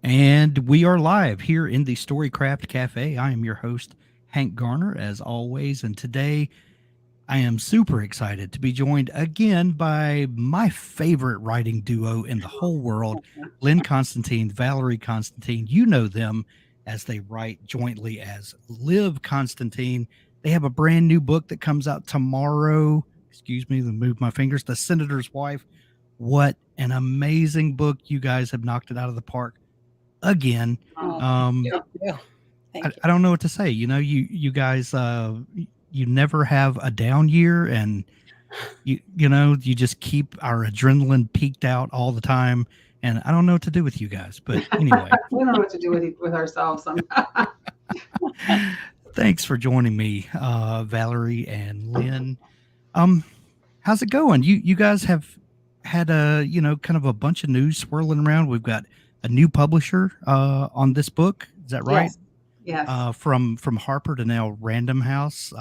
And we are live here in the Storycraft Cafe. I am your host, Hank Garner, as always. And today I am super excited to be joined again by my favorite writing duo in the whole world, Lynne Constantine, Valerie Constantine. You know them as they write jointly as Liv Constantine. They have a brand new book that comes out tomorrow. Excuse me, to move my fingers. The Senator's Wife. What an amazing book. You guys have knocked it out of the park again. Oh, Um, thank you. Thank you. I don't know what to say. You guys, you never have a down year, and you just keep our adrenaline peaked out all the time. And I don't know what to do with you guys, but anyway, we don't know what to do with ourselves sometimes. thanks for joining me, Valerie and Lynn. Um, how's it going? You guys have had a kind of a bunch of news swirling around. We've got a new publisher on this book. Is that right? Yes. From Harper to now Random House.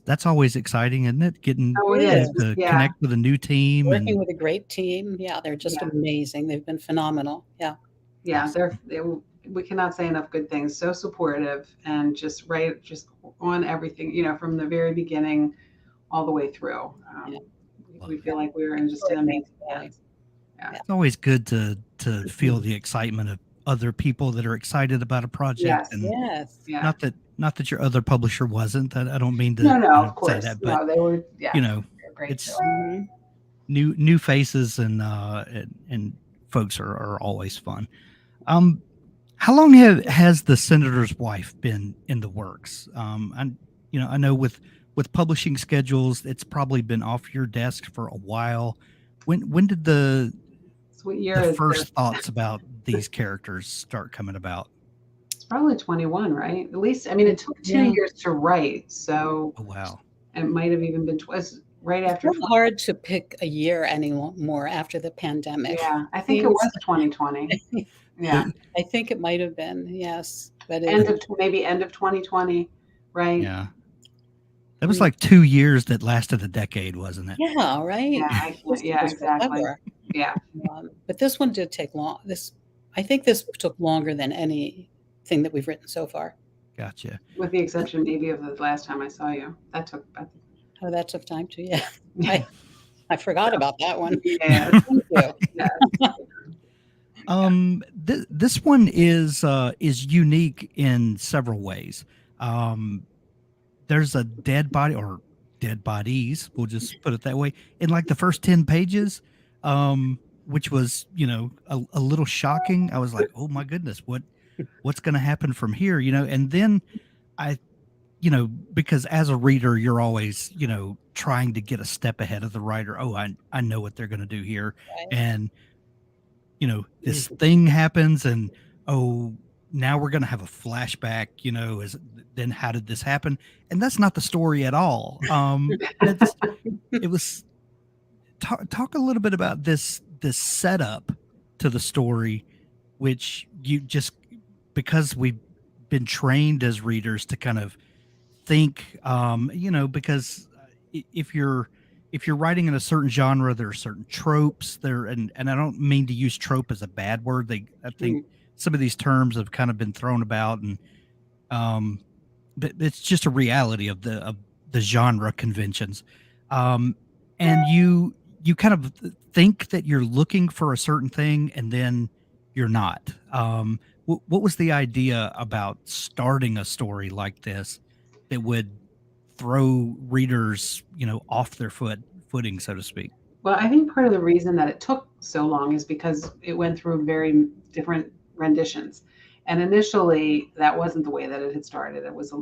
That's always exciting, isn't it? Getting Oh, it is. to Yeah. connect with a new team Working with a great team. Yeah, they're just amazing. They've been phenomenal. Yeah. Yeah, we cannot say enough good things. So supportive and just on everything, from the very beginning all the way through. We feel like we're in just an amazing place. Yeah. It's always good to feel the excitement of other people that are excited about a project. Yes. And Yeah. not that your other publisher wasn't. I don't mean to no, of course. say that, but no, they were. Yeah, great. It's new faces and folks are always fun. How long has The Senator's Wife been in the works? I know with publishing schedules, it's probably been off your desk for a while. When did the first thoughts about these characters start coming about? It's probably 21, right? At least, it took 2 years to write. So, oh, wow. It might have even been right after. It's hard to pick a year anymore after the pandemic. Yeah, I think it was 2020. Yeah, I think it might have been. Yes, but maybe end of 2020, right? Yeah. That was like 2 years that lasted a decade, wasn't it? Yeah, right. Yeah, exactly. Yeah. But this one did take long. I think this took longer than anything that we've written so far. Gotcha. With the exception maybe of the last time I saw you. That took. Oh, that took time too. Yeah. I forgot about that one. Yeah. Thank you. Yeah. This one is unique in several ways. There's a dead body or dead bodies, we'll just put it that way, in like the first 10 pages, which was, a little shocking. I was like, oh my goodness, what's going to happen from here? And then because as a reader, you're always, trying to get a step ahead of the writer. Oh, I know what they're going to do here. Right. And, this thing happens and, oh, now we're going to have a flashback, then how did this happen? And that's not the story at all. It was talk a little bit about this setup to the story, which you just, because we've been trained as readers to kind of think, because if you're writing in a certain genre, there are certain tropes there. And I don't mean to use trope as a bad word. I think some of these terms have kind of been thrown about, and but it's just a reality of the genre conventions. And you kind of think that you're looking for a certain thing, and then you're not. What was the idea about starting a story like this that would throw readers, off their footing, so to speak? Well, I think part of the reason that it took so long is because it went through very different renditions. And initially, that wasn't the way that it had started. It was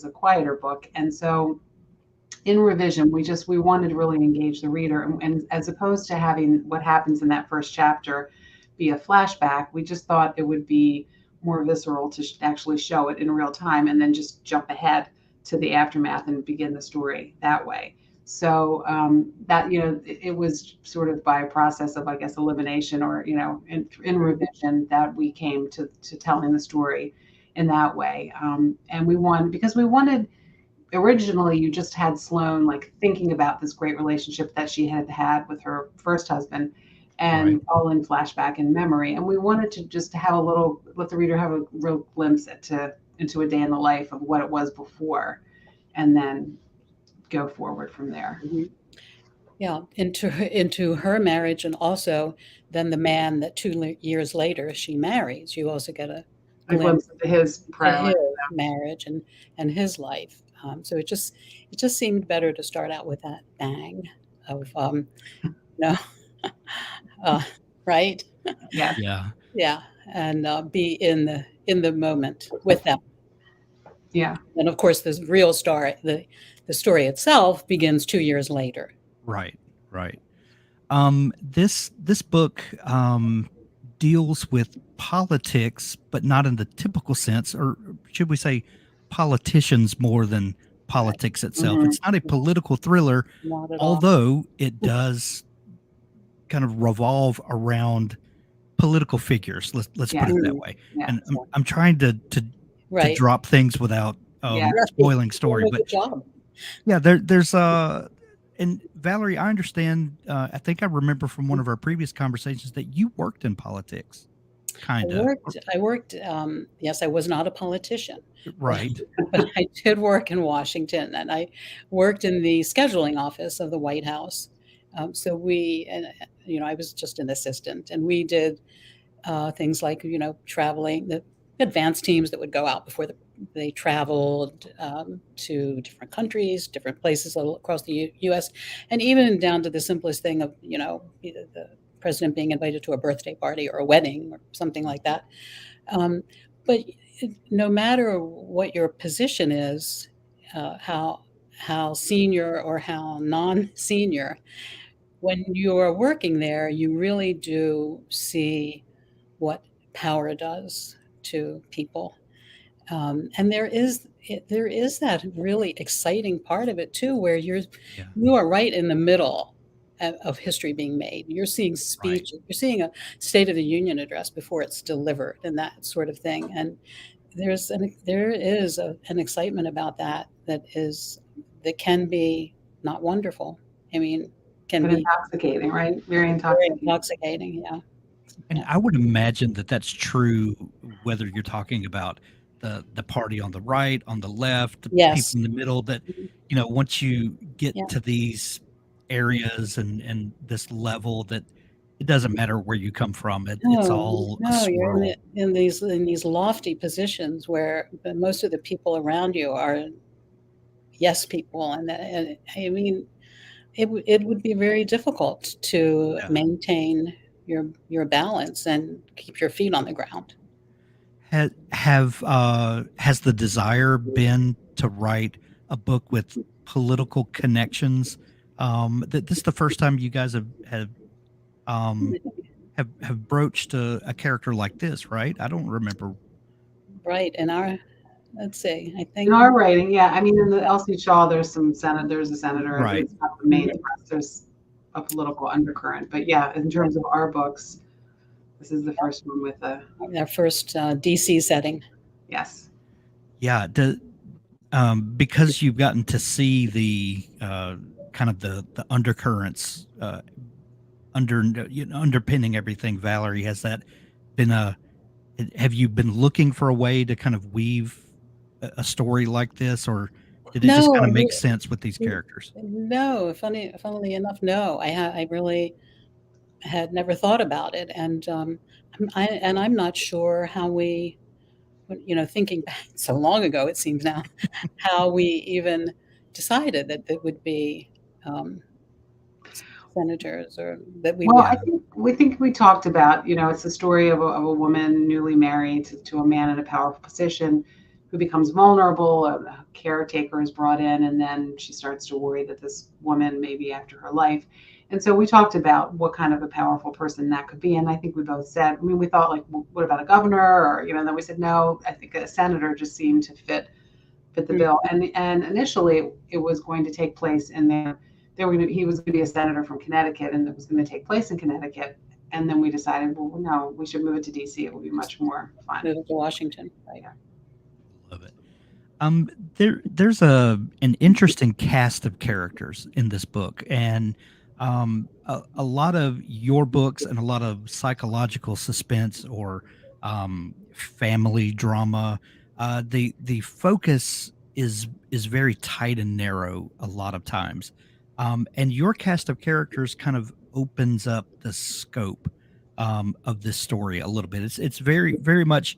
a quieter book. And so in revision, we wanted to really engage the reader. And as opposed to having what happens in that first chapter be a flashback, we just thought it would be more visceral to actually show it in real time and then just jump ahead to the aftermath and begin the story that way. So that, it was sort of by a process of, I guess, elimination or, in revision that we came to telling the story in that way. And we wanted, originally you just had Sloane like thinking about this great relationship that she had with her first husband. and all in flashback and memory. And we wanted to just have let the reader have a real glimpse into a day in the life of what it was before, and then go forward from there. Mhm. Yeah, into her marriage, and also then the man that 2 years later she marries. You also get a A glimpse glimpse into his into prior life. his marriage and his life. So it just seemed better to start out with that bang of no, uh, right? Yes. Yeah. Yeah, and be in the moment with them. Yeah. And of course, the real story, the story itself begins 2 years later. Right. Right. This book deals with politics, but not in the typical sense, or should we say politicians more than Right. politics itself. Mhm. It's not a political thriller, Not at all. although it does kind of revolve around political figures. Let's put Yes. it Mm, that way. Yes. And I'm trying to right. drop things without Yeah. Right. spoiling You're doing story, a but good job. yeah, there's and Valerie, I understand. I think I remember from one of our previous conversations that you worked in politics, I kind of. worked I worked, yes, I was not a politician, but Right. but I did work in Washington, and I worked in the scheduling office of the White House. So we and, I was just an assistant, and we did, things like, traveling, the advance teams that would go out before they traveled, to different countries, different places all across the US, and even down to the simplest thing of, either the president being invited to a birthday party or a wedding or something like that. Um, but no matter what your position is, how senior or how non-senior, when you are working there, you really do see what power does to people. And there is that really exciting part of it too, where Yeah. you are right in the middle of history being made. You're seeing Right. speech, you're seeing a State of the Union address before it's delivered, and that sort of thing. And there is an excitement about that can be not wonderful. I mean, can But be intoxicating, right? Very very intoxicating. intoxicating. Yeah, And yeah. I would imagine that that's true whether you're talking about the party on the right, on the left, the Yes. people in the middle. That Mhm. once you get Yeah. to these areas and this level, that it doesn't matter where you come from. It's No, all a no, you're swirl. in these lofty positions where most of the people around you are yes people, and I mean, it would be very difficult to Yeah. maintain your balance and keep your feet on the ground. Has the desire been to write a book with political connections? That this is the first time you guys um, have broached a character like this, right? I don't remember. Right, let's see, I In think our writing, yeah. I mean, in the Elsie Shaw, there's a senator, but Right. it's not the main thrust. There's a political undercurrent. But yeah, in terms of our books, this is the first one with a our first DC setting. yes. Yeah. Because you've gotten to see the kind of the undercurrents underpinning everything. Valerie, has that been a have you been looking for a way to kind of weave a story like this, or did it just No, kind of make sense with these characters? no, funnily enough, no. I really had never thought about it, and I'm not sure how thinking back so long ago, it seems now, how we even decided that there would be um, senators, or that we Well, would. Yeah. I think we talked about, it's the story of a woman newly married to a man in a powerful position who becomes vulnerable. A caretaker is brought in, and then she starts to worry that this woman may be after her life. And so we talked about what kind of a powerful person that could be. And I think we both said, I mean, we thought like, well, what about a governor? Or, then we said, no, I think a senator just seemed to fit the Mm, bill. And initially, it was going to take place in there. He was going to be a senator from Connecticut, and it was going to take place in Connecticut. And then we decided, well, no, we should move it to DC. It would be much more fun. move it to Washington, right? Yeah. Love it. There's an interesting cast of characters in this book, and A lot of your books and a lot of psychological suspense or family drama, the focus is very tight and narrow a lot of times, and your cast of characters kind of opens up the scope of this story a little bit. It's very much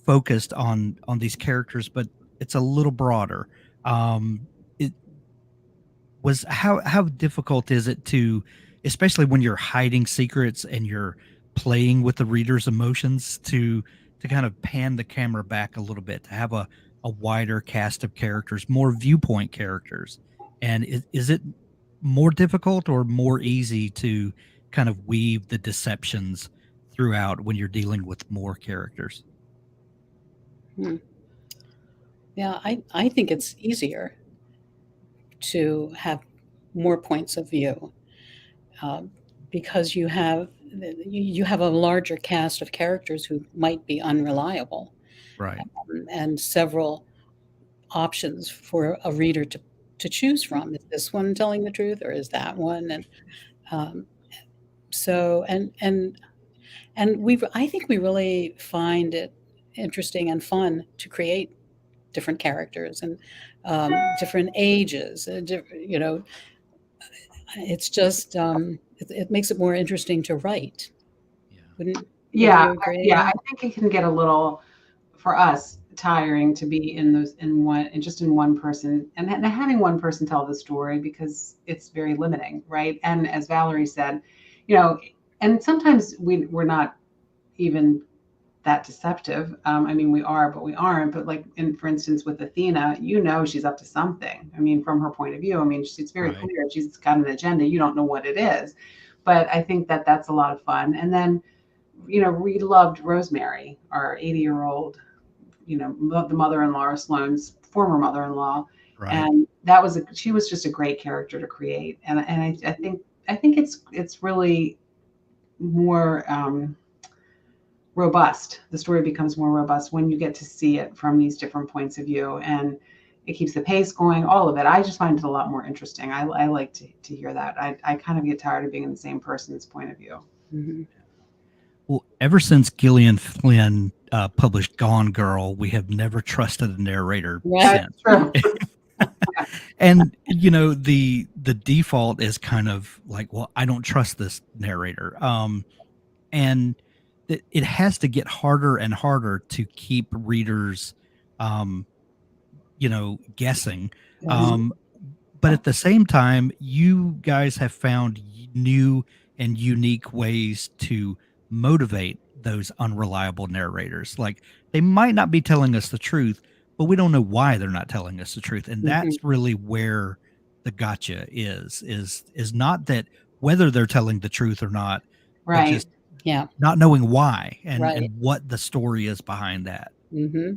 focused on these characters, but it's a little broader. It was how difficult is it to, especially when you're hiding secrets and you're playing with the reader's emotions, to kind of pan the camera back a little bit, to have a wider cast of characters, more viewpoint characters? And is it more difficult or more easy to kind of weave the deceptions throughout when you're dealing with more characters? Hmm. Yeah, I think it's easier to have more points of view, um, because you have a larger cast of characters who might be unreliable, Right. and several options for a reader to choose from. Is this one telling the truth, or is that one? And um, so and we I think we really find it interesting and fun to create different characters and different ages. You know, it's just it makes it more interesting to write. Yeah. Wouldn't Yeah, you agree? yeah, I think it can get a little, for us, tiring to be in those in one and just in one person and having one person tell the story because it's very limiting, right? And as Valerie said, you know, and sometimes we're not even that deceptive. I mean, we are, but we aren't. But like, for instance, with Athena, you know, she's up to something. I mean, from her point of view, I mean, it's very Right. clear she's got an agenda. You don't know what it is, but I think that that's a lot of fun. And then, you know, we loved Rosemary, our 80-year-old, you know, the mother-in-law, Sloane's former mother-in-law, Right. and she was just a great character to create. And I think it's really more robust. The story becomes more robust when you get to see it from these different points of view, and it keeps the pace going, all of it. I just find it a lot more interesting. I like to hear that. I kind of get tired of being in the same person's point of view. Hmm. Well, ever since Gillian Flynn published Gone Girl, we have never trusted a narrator Right. That's since. true. And you know, the default is kind of like, well, I don't trust this narrator. And it has to get harder and harder to keep readers, um, guessing. Yes. Um, but at the same time, you guys have found new and unique ways to motivate those unreliable narrators. Like, they might not be telling us the truth, but we don't know why they're not telling us the truth. And Hmm. that's really where the gotcha is not that whether they're telling the truth or not, but Right. just Yeah. not knowing why Right. and what the story is behind that. Hmm.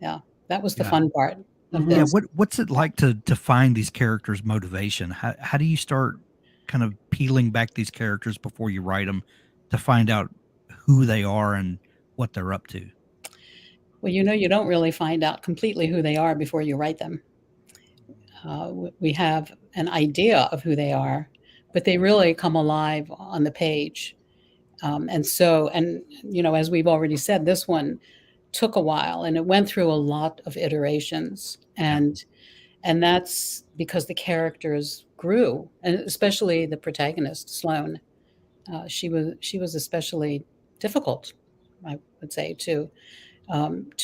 Yeah. That was the Yeah. fun part of Yeah, Hmm. this. what's it like to find these characters' motivation? How do you start kind of peeling back these characters before you write them to find out who they are and what they're up to? Well, you know, you don't really find out completely who they are before you write them. We have an idea of who they are, but they really come alive on the page. And you know, as we've already said, this one took a while and it went through a lot of iterations, Yeah. and that's because the characters grew, and especially the protagonist, Sloane. She was especially difficult, I would say, to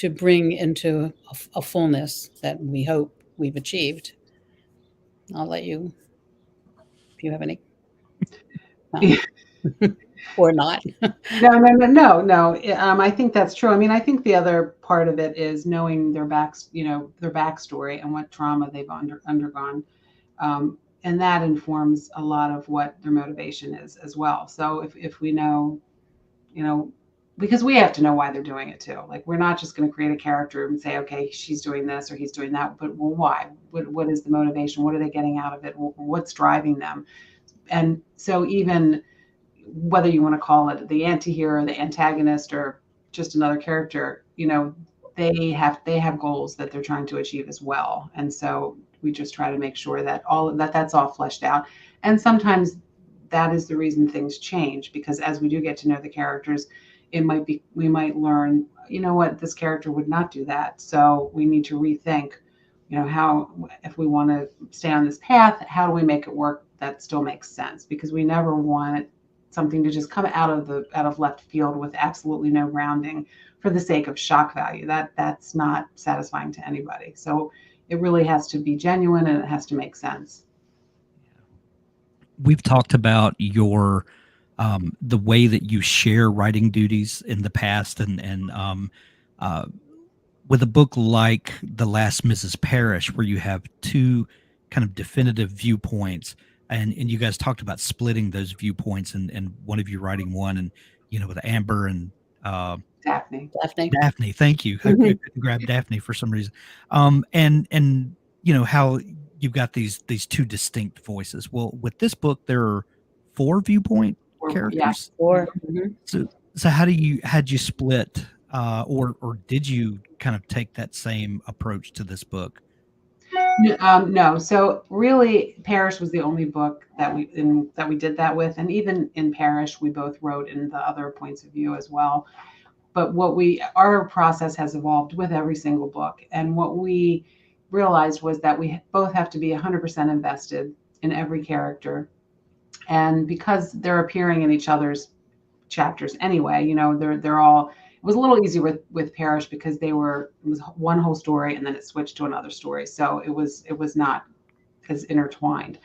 bring into a fullness that we hope we've achieved. I'll let you, if you have any, no, or not. No. I think that's true. I mean, I think the other part of it is knowing their backstory and what trauma they've undergone, and that informs a lot of what their motivation is as well. So if we know, you know, because we have to know why they're doing it too. Like, we're not just going to create a character and say, okay, she's doing this or he's doing that, but well, why? What is the motivation? What are they getting out of it? What's driving them? And so even whether you want to call it the anti-hero, the antagonist, or just another character, you know, they have goals that they're trying to achieve as well. And so we just try to make sure that that's all fleshed out. And sometimes that is the reason things change, because as we do get to know the characters, we might learn, you know what, this character would not do that. So we need to rethink, how, if we want to stay on this path, how do we make it work that still makes sense? Because we never want something to just come out of left field with absolutely no grounding for the sake of shock value. That's not satisfying to anybody. So it really has to be genuine, and it has to make sense. We've talked about your the way that you share writing duties in the past, and uh, with a book like The Last Mrs. Parrish, where you have two kind of definitive viewpoints, and you guys talked about splitting those viewpoints, and one of you writing one, and with Amber and uh, Daphne. Daphne. Thank you. I Mhm. couldn't grab Daphne for some reason. And how you've got these two distinct voices. Well, with this book, there are four viewpoint Yeah. characters. Or mhm. So had you split, or did you kind of take that same approach to this book? No. So really, Parish was the only book that we did that with, and even in Parish, we both wrote in the other points of view as well. But our process has evolved with every single book, and what we realized was that we both have to be 100% invested in every character, and because they're appearing in each other's chapters anyway, they're all. It was a little easier with Parish because it was one whole story, and then it switched to another story, so it was not as intertwined.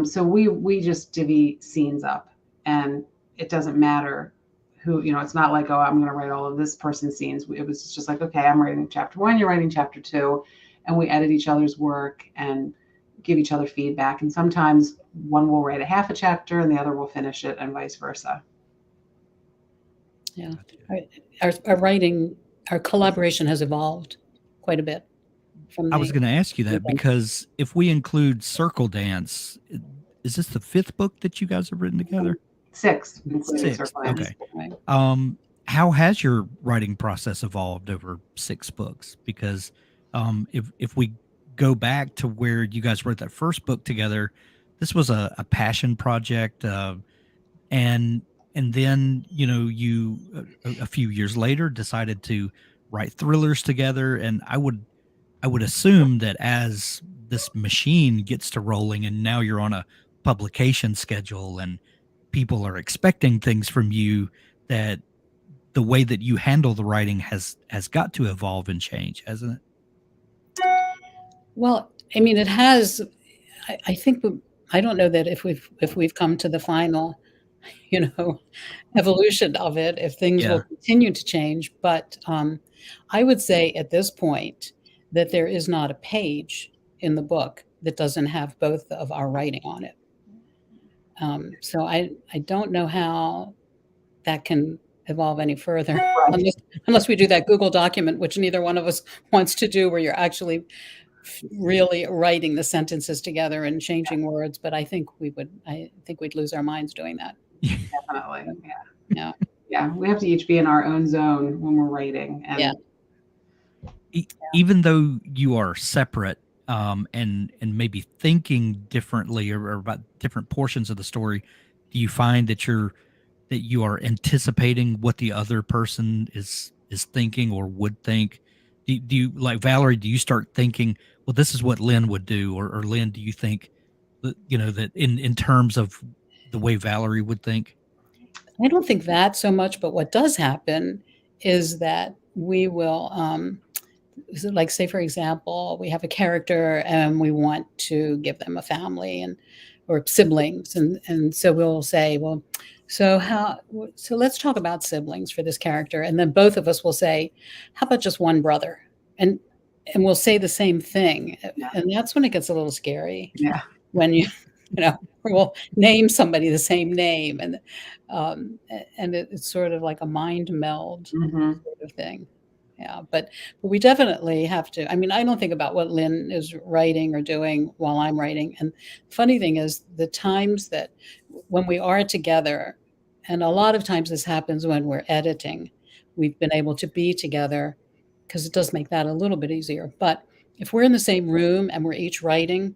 So we just divvy scenes up, and it doesn't matter who, it's not like, oh, I'm going to write all of this person's scenes. It was just like, okay, I'm writing chapter 1, you're writing chapter 2, and we edit each other's work and give each other feedback. And sometimes one will write a half a chapter and the other will finish it, and vice versa. Yeah. Our writing, our collaboration has evolved quite a bit from I was going to ask you that, beginning. because if we include Circle Dance, is this the fifth book that you guys have written together? 6, including Sixth. Circle Dance. Okay. Right. How has your writing process evolved over 6 books? Because if we go back to where you guys wrote that first book together, this was a passion project, and then you a few years later decided to write thrillers together, and I would assume that as this machine gets to rolling, and now you're on a publication schedule and people are expecting things from you, that the way that you handle the writing has got to evolve and change, hasn't it? Well, I mean, it has. I think I don't know that if we've come to the final, you know, evolution of it, if things will Yeah. continue to change. But I would say at this point that there is not a page in the book that doesn't have both of our writing on it. So I don't know how that can evolve any further Right. unless we do that Google document, which neither one of us wants to do, where you're actually really writing the sentences together and changing words. But I think we'd lose our minds doing that. Definitely. Yeah. Yeah. Yeah. We have to each be in our own zone when we're writing. And Yeah. Even though you are separate, and maybe thinking differently, or about different portions of the story, do you find that you are anticipating what the other person is thinking or would think? Do you, like Valerie, do you start thinking, well, this is what Lynn would do, or Lynn, do you think that that in terms of the way Valerie would think? I don't think that so much, but what does happen is that we will, so like, say, for example, we have a character and we want to give them a family and or siblings, and so we'll say, well, so let's talk about siblings for this character, and then both of us will say, how about just one brother, and we'll say the same thing, Yeah. and that's when it gets a little scary. Yeah. When we'll name somebody the same name, and it's sort of like a mind meld Mhm. sort of thing. Yeah, but we definitely have to. I mean, I don't think about what Lynn is writing or doing while I'm writing. And funny thing is, the times that when we are together, and a lot of times this happens when we're editing, we've been able to be together because it does make that a little bit easier. But if we're in the same room and we're each writing,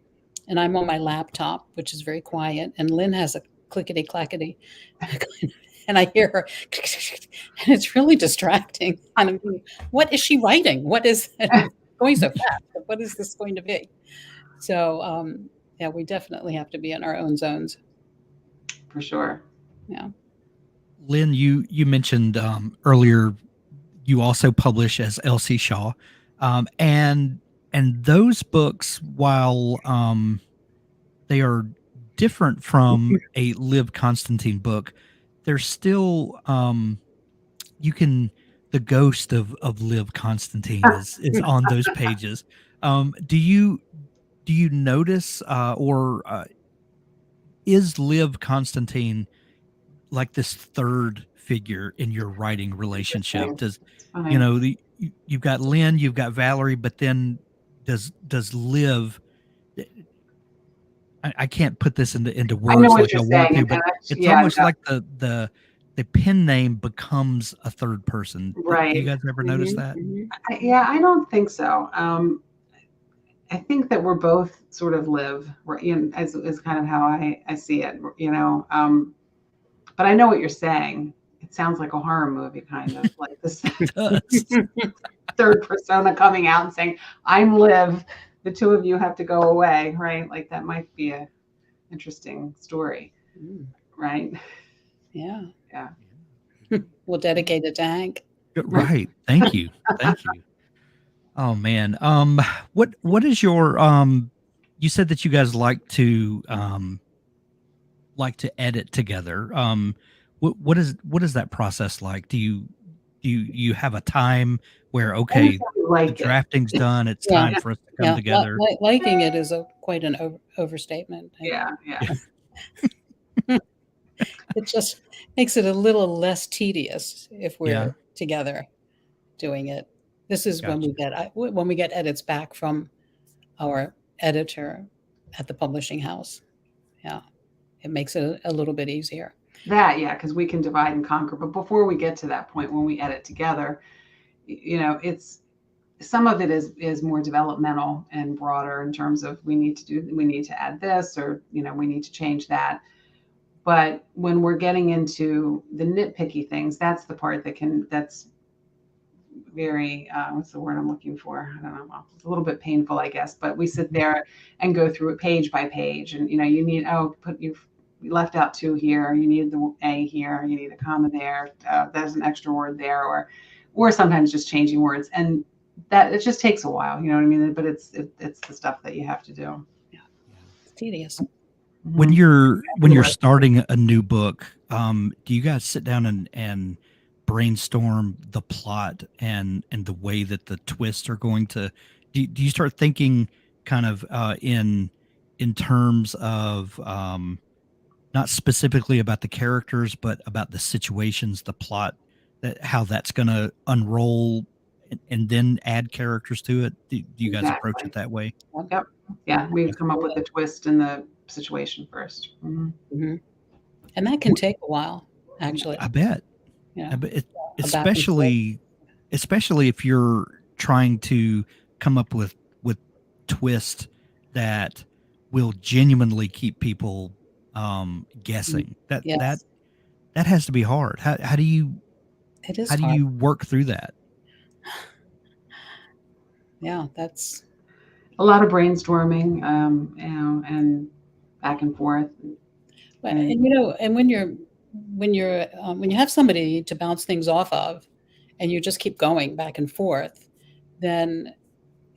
and I'm on my laptop, which is very quiet, and Lynn has a clickety clackety, and I hear her, and it's really distracting. And I'm thinking, what is she writing? What is going so fast? What is this going to be? So, yeah, we definitely have to be in our own zones. For sure. Yeah. Lynn, you mentioned earlier you also publish as Elsie Shaw, and those books, while they are different from a Liv Constantine book, they're still you can the ghost of Liv Constantine is on those pages. Do you notice or is Liv Constantine like this third figure in your writing relationship? Interesting. Does It's fine. you've got Lynn, you've got Valerie, but then does Liv? I can't put this into I know words what like you're I want saying, to, and but it's yeah, almost no, like the pen name becomes a third person. Do you right. guys ever notice Mhm, that? mhm. Yeah, I don't think so. I think that we're both sort of live, you know, as kind of how I see it, you know. But I know what you're saying. It sounds like a horror movie, kind of like this It does. third persona coming out and saying, "I'm Liv. The two of you have to go away," right? Like that might be a interesting story, Mm, right? yeah. Yeah. We'll dedicate it to Hank. Right. Thank you. Thank you. Oh man. What is your you said that you guys like to edit together. What is that process like? Do you have a time where okay, Anytime you the like it. drafting's done, it's Yeah, time for us to come yeah. together? Liking it is quite an overstatement. I think Yeah, yeah. Yeah, it just makes it a little less tedious if yeah, we're together doing it. This is gotcha. when we get edits back from our editor at the publishing house. Yeah, it makes it a little bit easier. That, yeah, because we can divide and conquer. But before we get to that point, when we edit together, you know, it's some of it is more developmental and broader in terms of we need to add this, or you know, we need to change that. But when we're getting into the nitpicky things, that's the part that's very what's the word I'm looking for? I don't know. Well, it's a little bit painful, I guess. But we sit there and go through it page by page, and you know, you need you've left out two here. You need the a here. You need a comma there. There's an extra word there, or sometimes just changing words, and that it just takes a while. You know what I mean? But it's the stuff that you have to do. Yeah, Yeah. it's tedious. When Mhm. you're starting a new book, do you guys sit down and brainstorm the plot and the way that the twists are going to do you start thinking kind of in terms of not specifically about the characters but about the situations, the plot, that how that's going to unroll and then add characters to it? Do you guys approach it Exactly. that way? Yep, Yep. Yeah, we come up with absolutely. the twist and the situation 1st. Mhm. Mhm. And that can take a while, actually. I bet. You I know, bet a back and forth. especially if you're trying to come up with twist that will genuinely keep people Mm, guessing. That yes, that has to be hard. it is how do hard. you work through that? Yeah, that's A lot of brainstorming, you know, and back and forth. but And and, you know, and when you have somebody to bounce things off of, and you just keep going back and forth, then,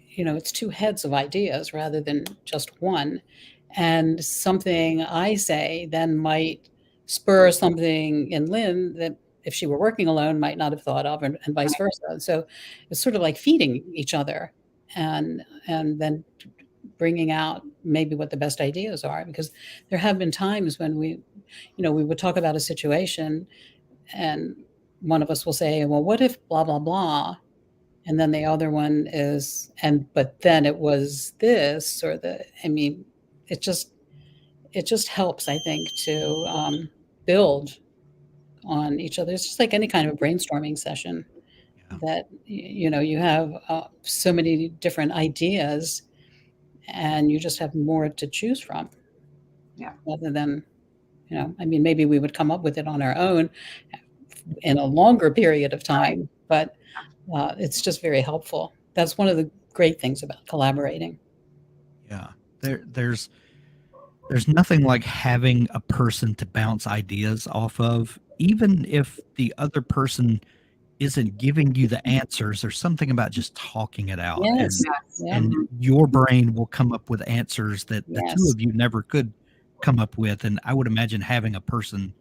it's 2 heads of ideas rather than just one, and something I say then might spur something in Lynn that if she were working alone might not have thought of, and vice versa. So it's sort of like feeding each other, and then bringing out maybe what the best ideas are, because there have been times when we would talk about a situation, and one of us will say, well, what if blah blah blah, and then the other one is, and but then it was this, or I mean, it just it just helps, I think, to build on each other. It's just like any kind of brainstorming session, Yeah. that you have so many different ideas, and you just have more to choose from. Yeah. Rather than, I mean, maybe we would come up with it on our own in a longer period of time, but it's just very helpful. That's one of the great things about collaborating. Yeah. There's nothing like having a person to bounce ideas off of, even if the other person isn't giving you the answers. There's something about just talking it out, Yes. Yes. Yeah. and your brain will come up with answers that the two Yes. of you never could come up with. And I would imagine having a person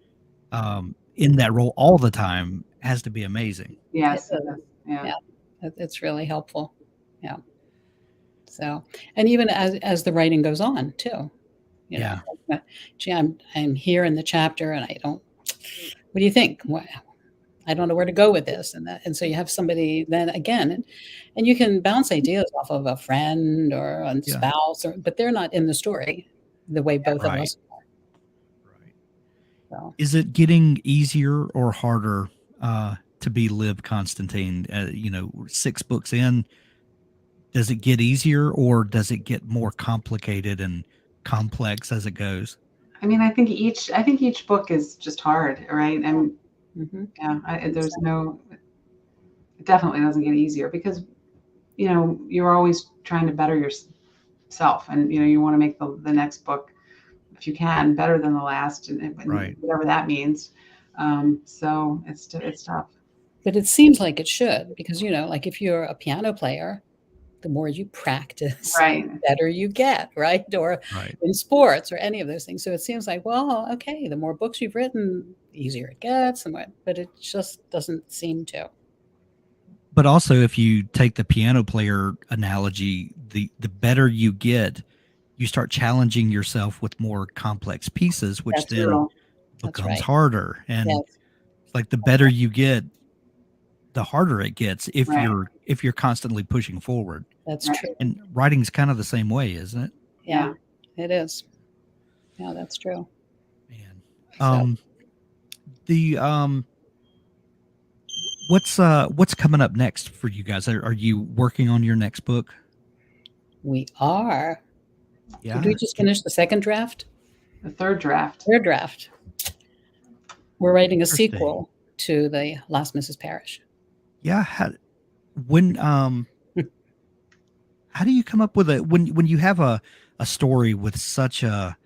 in that role all the time has to be amazing. Yes. It It is. is. Yeah. Yeah. It's really helpful. Yeah. So, and even as the writing goes on too, Yeah. gee, I'm here in the chapter and I don't, what do you think? I don't know where to go with this. And so you have somebody then again, and you can bounce ideas off of a friend or a Yeah. spouse, but they're not in the story the way both of Right. us are. Right. So. Is it getting easier or harder to be Liv Constantine? 6 books in, does it get easier or does it get more complicated and complex as it goes? I mean, I think each book is just hard, right? And Mm-hmm. yeah, it definitely doesn't get easier because you're always trying to better yourself, and you want to make the next book, if you can, better than the last, and Right. whatever that means. So it's tough. But it seems like it should, because like if you're a piano player, the more you practice, Right. the better you get, right? Or Right. in sports or any of those things. So it seems like, well, okay, the more books you've written, the easier it gets, but it just doesn't seem to. But also, if you take the piano player analogy, the better you get, you start challenging yourself with more complex pieces, which That's then true. That's becomes right. harder. And Yes, it's like the better you get, the harder it gets if Right. you're constantly pushing forward. that's Right. true. And writing's kind of the same way, isn't it? Yeah, it is. Yeah, that's true. Man. So The what's coming up next for you guys? Are you working on your next book? we are. Yeah. Did we just finish the second draft? The third draft. Third draft. We're writing a Interesting. sequel to the Last Mrs. Parrish. Yeah. When how do you come up with when you have a story with such a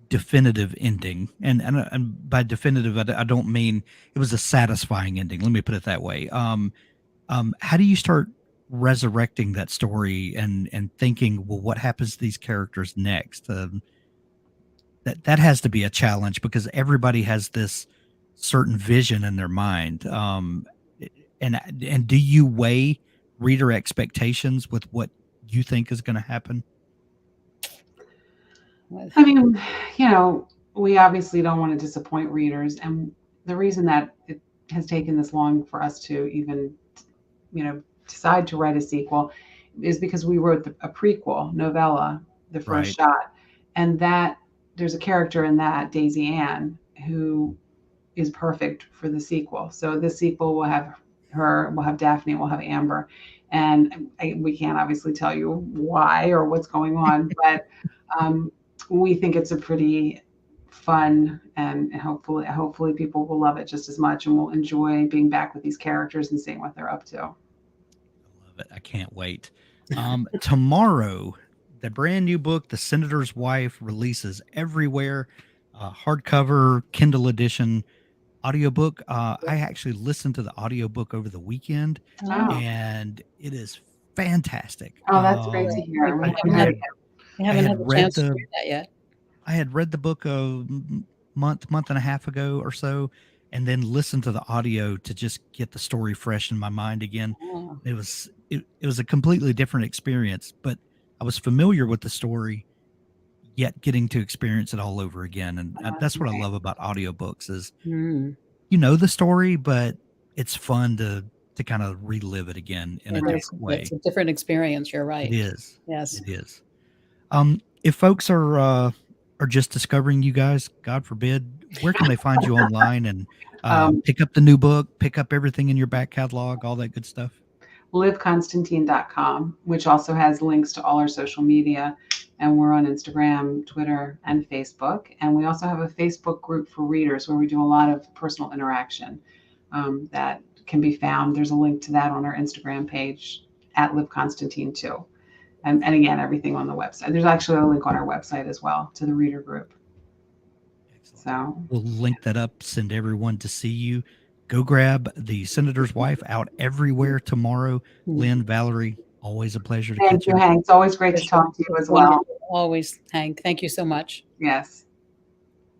definitive ending, and by definitive I don't mean it was a satisfying ending, let me put it that way. How do you start resurrecting that story and thinking, well, what happens to these characters next? That has to be a challenge because everybody has this certain vision in their mind. And do you weigh reader expectations with what you think is going to happen? I mean, we obviously don't want to disappoint readers, and the reason that it has taken this long for us to even, decide to write a sequel is because we wrote a prequel novella, The First Right. Shot, and that there's a character in that, Daisy Ann, who is perfect for the sequel. So this sequel will have her, we'll have Daphne, we'll have Amber, and we can't obviously tell you why or what's going on, but we think it's a pretty fun, and hopefully people will love it just as much and will enjoy being back with these characters and seeing what they're up to. I love it. I can't wait. Tomorrow, the brand new book, The Senator's Wife, releases everywhere. Hardcover, Kindle edition, audiobook. I actually listened to the audiobook over the weekend, Oh. and it is fantastic. Oh, that's great to hear. We We haven't had had the read chance to the- do that yet. I had read the book a month and a half ago or so, and then listened to the audio to just get the story fresh in my mind again. Oh, It was a completely different experience, but I was familiar with the story, yet getting to experience it all over again. And that's what I right. love about audiobooks is mm. you know the story, but it's fun to kind of relive it again in a It is. different way. It's a different experience. You're right. It is. Yes. It is. If folks are just discovering you guys, God forbid, where can they find you online and pick up the new book, pick up everything in your back catalog, all that good stuff? livconstantine.com, which also has links to all our social media. And we're on Instagram, Twitter, and Facebook. And we also have a Facebook group for readers where we do a lot of personal interaction that can be found. There's a link to that on our Instagram page at Liv Constantine too. And again, everything on the website. There's actually a link on our website as well to the reader group. Excellent. So We'll link that up, send everyone to see you. Go grab The Senator's Wife, out everywhere tomorrow. Lynn, Valerie, always a pleasure to thank catch you, up. Hank. It's always great to talk to you as well. Always, Hank. Thank you so much. Yes.